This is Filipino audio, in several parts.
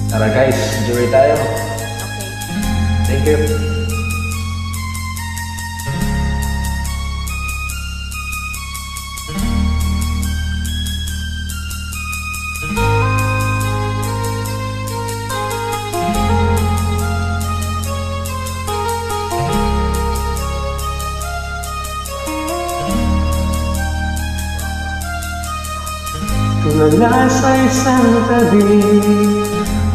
Tara guys, enjoy tayo. Okay. Thank you. Kung nasa isang tabi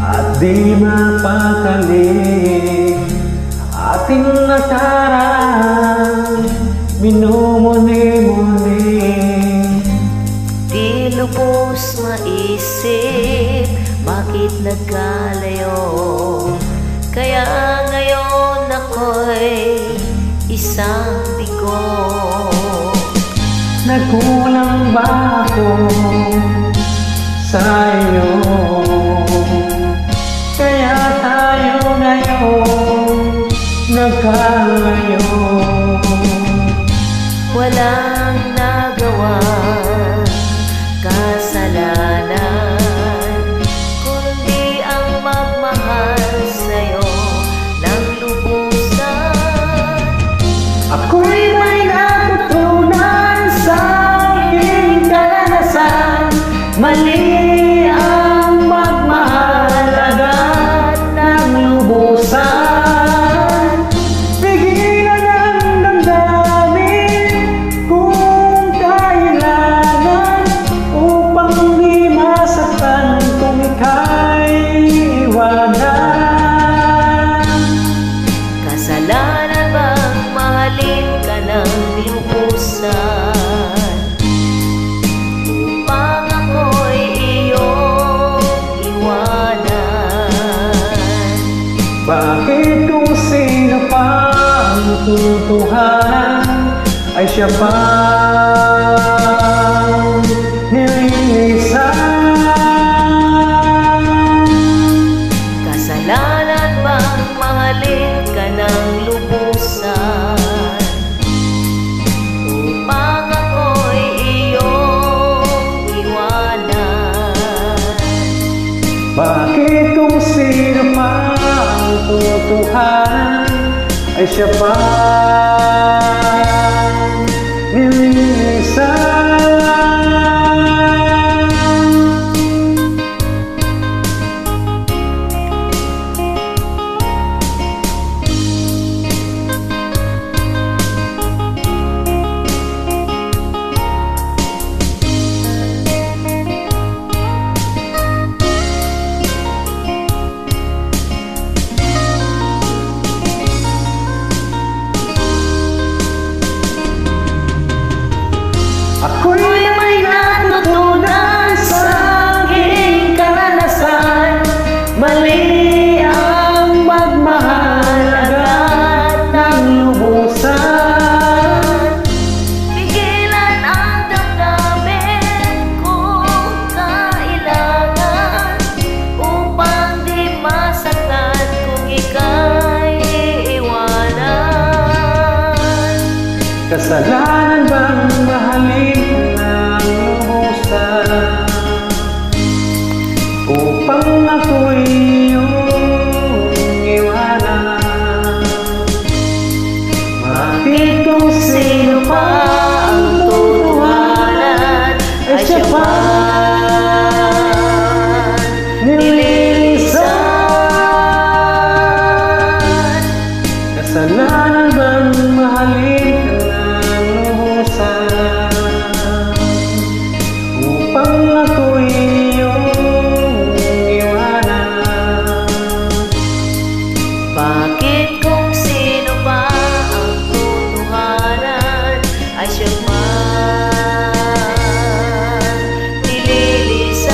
at di mapakali, ating nakaraan minumuni-muni. Di lubos maisip, bakit nagkalayo? Kaya ngayon ako'y isang bigo. Nagkulang ba ako sa iyo? Kaya tayo ngayon nagkalayo. Walang nagawa kasalanan, kundi ang magmahal sa'yo ng lubusan. Ako'y may natutunan sa aking karanasan. Mali ang magmahal agad ng lubusan. Pigilan ang damdamin kung kailangan, upang di masaktan kung ika'y iwanan. Kasalanan bang mahalin ka ng lubusan, upang ako'y iyong iwanan? Bakit kung sino pa ang tutuhanan ay siya pa nililisan? Kasalanan bang mahalin ka ng lubusan, upang ako'y iyong iwanan? Bakit kung sino pa ang tutuhanan ay siya pa nililisan? Ako'y may natutunan sa aking karanasan. Mali ang magmahal agad ng lubusan. Pigilan ang damdamin kung kailangan, upang di masaktan kung ika'y iiwanan. Kasalanan bang mahalin ng lubusan, upang ako'y iyong iwanan? Bakit kung sino pa ang tutuhanan ay siya pa nililisan? Kasalanan bang mahalin ng lubusan, upang ako'y iyong iwanan? Bakit kung sino pa ang tutuhanan ay siya pa nililisan?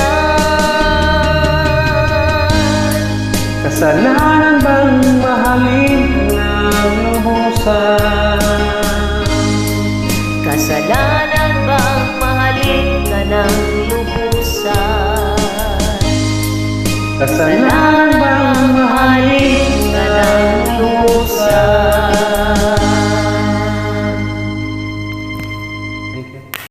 Kasalanan bang mahalin ng lubusan? Kasalanan bang mahalin ka ng lubusan? Kasalanan bang